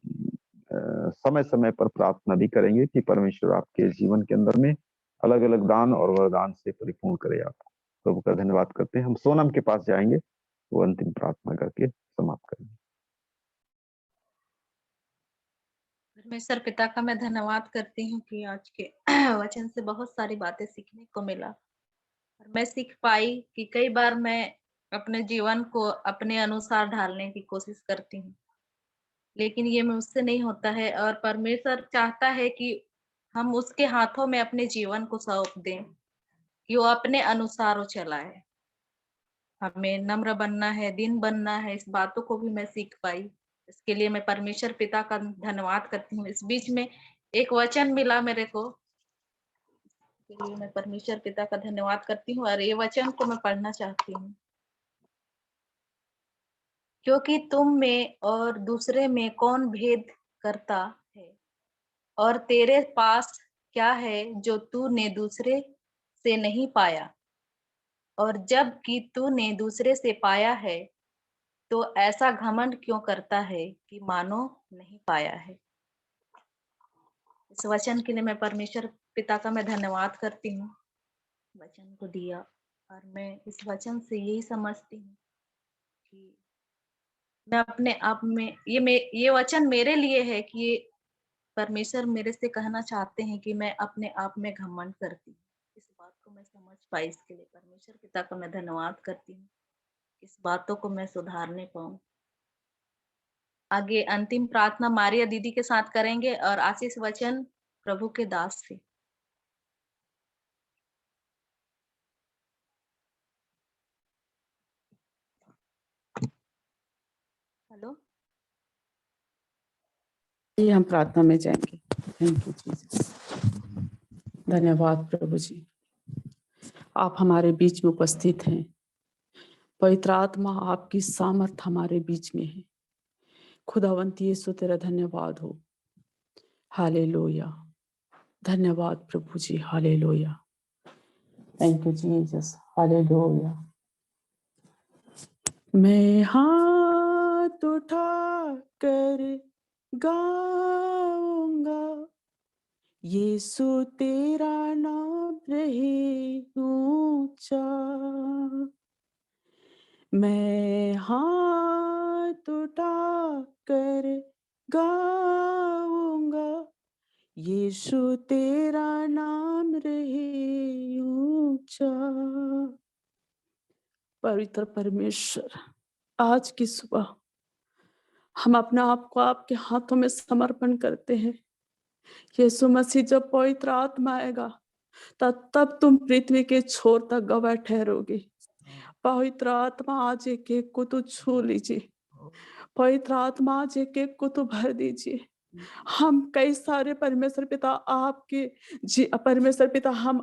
समय समय पर प्रार्थना भी करेंगे कि परमेश्वर आपके जीवन के अंदर में अलग अलग दान और वरदान से परिपूर्ण करे। आप प्रभु का धन्यवाद करते हैं। हम सोनम के पास जाएंगे, वो अंतिम प्रार्थना करके समाप्त करेंगे। परमेश्वर पिता का मैं धन्यवाद करती हूँ कि आज के वचन से बहुत सारी बातें सीखने को मिला, और मैं सीख पाई कि कई बार मैं अपने जीवन को अपने अनुसार ढालने की कोशिश करती हूँ, लेकिन ये मुझसे नहीं होता है। और परमेश्वर चाहता है कि हम उसके हाथों में अपने जीवन को सौंप दें कि वो अपने अनुसार वो चलाए। हमें नम्र बनना है, दिन बनना है, इस बातों को भी मैं सीख पाई। इसके लिए मैं परमेश्वर पिता का धन्यवाद करती हूँ। इस बीच में एक वचन मिला मेरे को, इसके लिए मैं परमेश्वर पिता का धन्यवाद करती हूँ और ये वचन को मैं पढ़ना चाहती हूँ। क्योंकि तुम में और दूसरे में कौन भेद करता है, और तेरे पास क्या है जो तूने दूसरे से नहीं पाया, और जब कि तूने दूसरे से पाया है तो ऐसा घमंड क्यों करता है कि मानो नहीं पाया है। इस वचन के लिए मैं परमेश्वर पिता का मैं धन्यवाद करती हूँ, वचन को दिया। और मैं इस वचन से यही समझती हूँ कि मैं अपने आप में ये वचन मेरे लिए है कि ये परमेश्वर मेरे से कहना चाहते हैं कि मैं अपने आप में घमंड करती हूँ। इस बात को मैं समझ पाई इसके लिए परमेश्वर पिता का मैं धन्यवाद करती हूँ। इस बातों को मैं सुधारने पाऊँ। आगे अंतिम प्रार्थना मारिया दीदी के साथ करेंगे और आशीष वचन प्रभु के दास से। हेलो। जी, हम प्रार्थना में जाएंगे। Thank you Jesus. धन्यवाद प्रभु जी, आप हमारे बीच में उपस्थित हैं। पवित्र आत्मा आपकी सामर्थ हमारे बीच में है। खुदावंत यीशु तेरा धन्यवाद हो। हालेलुया। धन्यवाद प्रभु जी। Hallelujah. Thank you Jesus. Hallelujah. मैं हाथ उठा कर गाऊंगा, यीशु तेरा नाम रहे ऊंचा। मैं हाथ उठा कर गाऊंगा, यीशु तेरा नाम रहे ऊंचा। पवित्र परमेश्वर, आज की सुबह हम अपने आप को आपके हाथों में समर्पण करते हैं। यीशु मसीह, जब पवित्र आत्मा आएगा तब तुम पृथ्वी के छोर तक गवाह ठहरोगे। पवित्र आत्मा आज एक एक को तो छू लीजिए। पवित्र आत्मा आज एक एक को तो भर दीजिए। हम कई सारे परमेश्वर पिता आपके परमेश्वर पिता हम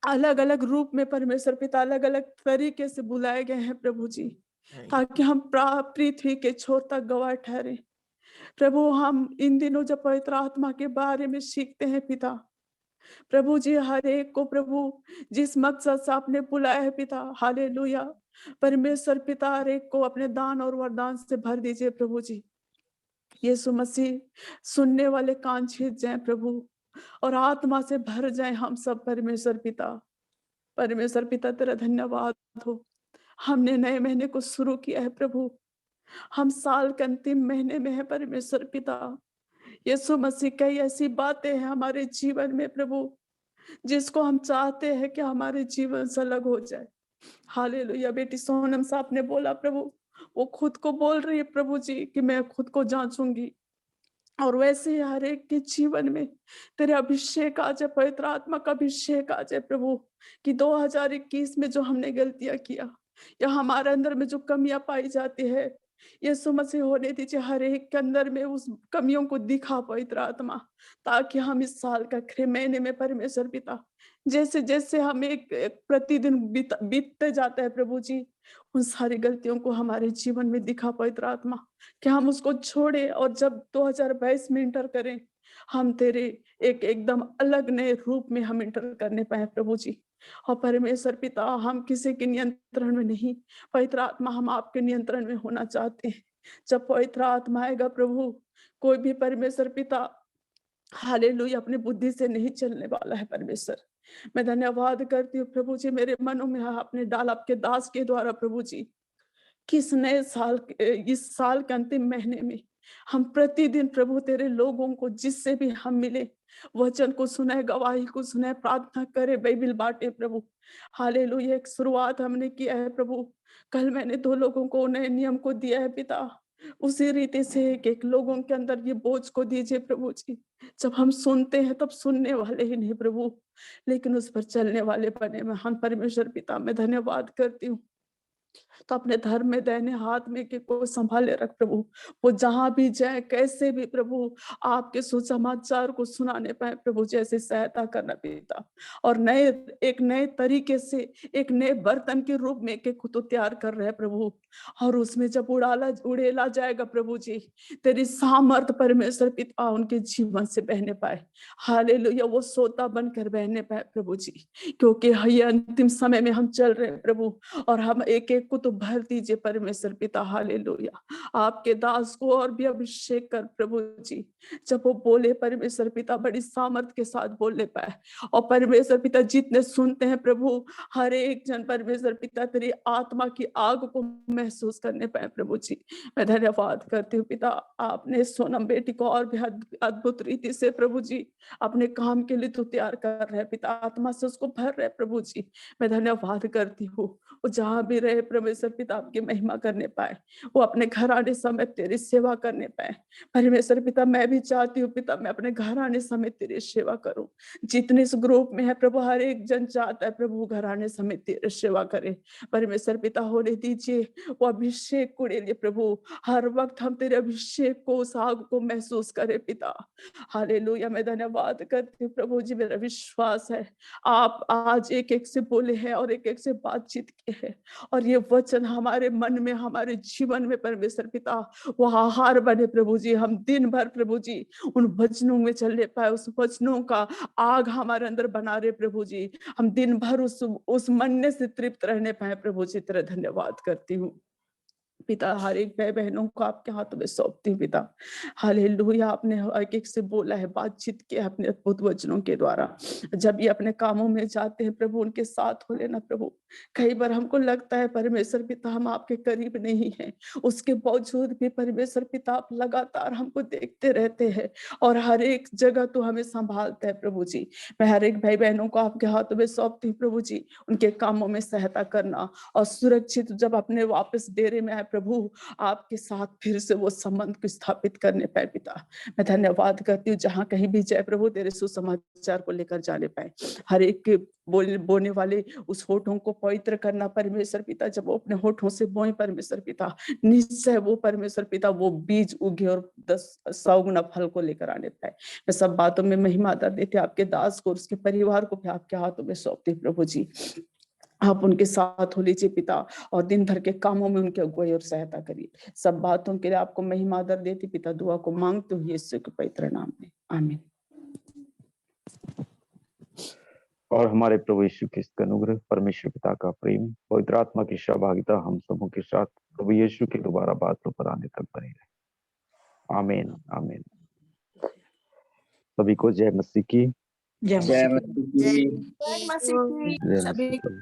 अलग अलग रूप में परमेश्वर पिता अलग अलग तरीके से बुलाए गए हैं प्रभु जी, ताकि हम पृथ्वी के छोर तक गवाह ठहरे। प्रभु, हम इन दिनों जब पवित्र आत्मा के बारे में सीखते हैं पिता, प्रभु जी हर एक को प्रभु जिस मकसद से आपने बुलाया है पिता, हालेलुया, परमेश्वर पिता हर एक को अपने दान और वरदान से भर दीजिए प्रभु जी। यीशु मसीह, सुनने वाले कान छीन जाए प्रभु और आत्मा से भर जाए हम सब परमेश्वर पिता। परमेश्वर पिता तेरा धन्यवाद हो। हमने नए महीने को शुरू किया है प्रभु। हम साल के अंतिम महीने में है परमेश्वर पिता। यीशु मसीह, कई ऐसी बातें हैं हमारे जीवन में प्रभु जिसको हम चाहते हैं कि हमारे जीवन से अलग हो जाए। हालेलुया। बेटी सोनम साहब ने बोला प्रभु, वो खुद को बोल रही है प्रभु जी कि मैं खुद को जांचूंगी, और वैसे ही हर एक के जीवन में तेरे अभिषेक आ जाए, पवित्र आत्मा का अभिषेक आ जाए प्रभु, कि 2021 में जो हमने गलतियां किया या हमारे अंदर में जो कमियां पाई जाती है, यीशु मसीह होने दीजिए हर एक के अंदर में उस कमियों को दिखा पवित्र आत्मा, ताकि हम इस साल का आखिरी महीने में परमेश्वर पिता जैसे जैसे हम एक प्रतिदिन बीतते जाता है प्रभु जी, उन सारी गलतियों को हमारे जीवन में दिखा पवित्र आत्मा, कि हम उसको छोड़े और जब 2022 में इंटर करें, हम तेरे एकदम अलग नए रूप में हम इंटर करने पाए प्रभु जी। और परमेश्वर पिता, हम किसी के नियंत्रण में नहीं, पवित्र आत्मा हम आपके नियंत्रण में होना चाहते हैं। जब पवित्र आत्मा आएगा प्रभु, कोई भी परमेश्वर पिता हालेलुया अपनी बुद्धि से नहीं चलने वाला है परमेश्वर। मैं धन्यवाद करती हूँ प्रभु जी, मेरे मनों में आपने डाला आपके दास के द्वारा प्रभु जी, किस नए साल इस साल के अंतिम महीने में हम प्रतिदिन प्रभु तेरे लोगों को जिससे भी हम मिले वचन को सुनाए, गवाही को सुनाए, प्रार्थना करे, बाइबिल बांटे प्रभु। हालेलुया। एक शुरुआत हमने किया है प्रभु। कल मैंने 2 लोगों को नए नियम को दिया है पिता, उसी रीति से एक एक लोगों के अंदर ये बोझ को दीजिए प्रभु जी। जब हम सुनते हैं तब सुनने वाले ही नहीं प्रभु, लेकिन उस पर चलने वाले बने। महान परमेश्वर पिता, मैं धन्यवाद करती हूँ। तो अपने धर्म में दाहिने हाथ में के को संभाले रख प्रभु, वो जहां भी जाए कैसे भी प्रभु आपके सुसमाचार को सुनाने पाए प्रभु, जैसे सहायता करना पिता, और एक नए तरीके से एक नए बर्तन के रूप में के को तो तैयार कर रहे हैं प्रभु, और उसमें जब उड़ेला जाएगा प्रभु जी, तेरी सामर्थ परमेश्वर पिता उनके जीवन से बहने पाए। हालेलुया। वो सोता बनकर बहने पाए प्रभु जी, क्योंकि ये अंतिम समय में हम चल रहे हैं प्रभु, और हम एक एक को तो भर दीजिए परमेश्वर पिता। हालेलुया। आपके दास को और भी अभिषेक कर प्रभु जी, जब वो बोले परमेश्वर पिता बड़ी सामर्थ के साथ बोलने पाए। और परमेश्वर पिता जितने सुनते हैं प्रभु, हर एक जन परमेश्वर पिता तेरी आत्मा की आग को महसूस करने पाए प्रभु जी। मैं धन्यवाद करती हूँ पिता, आपने सोनम बेटी को और भी अद्भुत रीति से प्रभु जी अपने काम के लिए तो तैयार कर रहे हैं पिता, आत्मा से उसको भर रहे प्रभु जी। मैं धन्यवाद करती हूँ, वो जहाँ भी रहे परमेश्वर पिता आपकी महिमा करने पाए, वो अपने घर आने समय तेरी सेवा करने पाए। परमेश्वर पिता मैं भी चाहती हूँ पिता, मैं अपने घर आने समय तेरी सेवा करूँ। जितने इस ग्रुप में है प्रभु, हर एक जन चाहता है प्रभु घर आने समय तेरी सेवा करे। परमेश्वर पिता होने दीजिए वो अभिषेक को ले लिए प्रभु, हर वक्त हम तेरे अभिषेक को, उस आग को महसूस करें पिता। हालेलुया। मैं धन्यवाद करती हूँ प्रभु जी, मेरा विश्वास है आप आज एक एक से बोले हैं और एक एक से बातचीत किए हैं, और ये वचन हमारे मन में, हमारे जीवन में परमेश्वर पिता वो आहार बने प्रभु जी। हम दिन भर प्रभु जी उन वचनों में चलने पाए, उस वचनों का आग हमारे अंदर बना रहे प्रभु जी। हम दिन भर उस मन से तृप्त रहने पाए प्रभु जी। तेरा धन्यवाद करती हूँ पिता। हर एक भाई बहनों को आपके हाथों में सौंपती हूँ पिता। हालेलुया। आपने एक एक से बोला है, बातचीत किया अपने अद्भुत वचनों के द्वारा। जब ये अपने कामों में जाते हैं प्रभु, उनके साथ हो लेना प्रभु। कई बार हमको लगता है परमेश्वर पिता हम आपके करीब नहीं हैं, उसके बावजूद भी परमेश्वर पिता आप लगातार हमको देखते रहते हैं और हर एक जगह तो हमें संभालते हैं प्रभु जी। मैं हर एक भाई बहनों को आपके हाथों में सौंपती हूँ प्रभु जी, उनके कामों में सहायता करना और सुरक्षित जब अपने वापस डेरे में आए प्रभु, आपके साथ फिर से वो संबंध को स्थापित करने पाए पिता। मैं धन्यवाद करती हूँ, जहाँ कहीं भी जाए प्रभु तेरे सुसमाचार को लेकर जाने पाए। हर एक के बोलने वाले उस होठों को पवित्र करना परमेश्वर पिता। जब वो अपने होठों से बोए परमेश्वर पिता, निश्चय वो परमेश्वर पिता वो बीज उगे और 10-100 गुना फल को लेकर आने पाए। मैं सब बातों में महिमा अदा देते आपके दास को, उसके परिवार को भी आपके हाथों में सौंपते प्रभु जी। आप उनके साथ हो लीजिए पिता, और दिन भर के कामों में उनकी अगुवाई और सहायता करिए। सब बातों के लिए आपको महिमा आदर देती पिता, दुआ को मांगते हुए यीशु के पवित्र नाम में, आमीन। और हमारे प्रभु यीशु ख्रिस्त का अनुग्रह, परमेश्वर पिता का प्रेम, पवित्र आत्मा की सहभागिता हम सबों के साथ प्रभु यीशु के दोबारा बातों पर आने तक बनी रहे। आमीन आमीन। सभी को जय मसीह की। जय मसीह की। जय मसीह की। जय सभी मसीह की।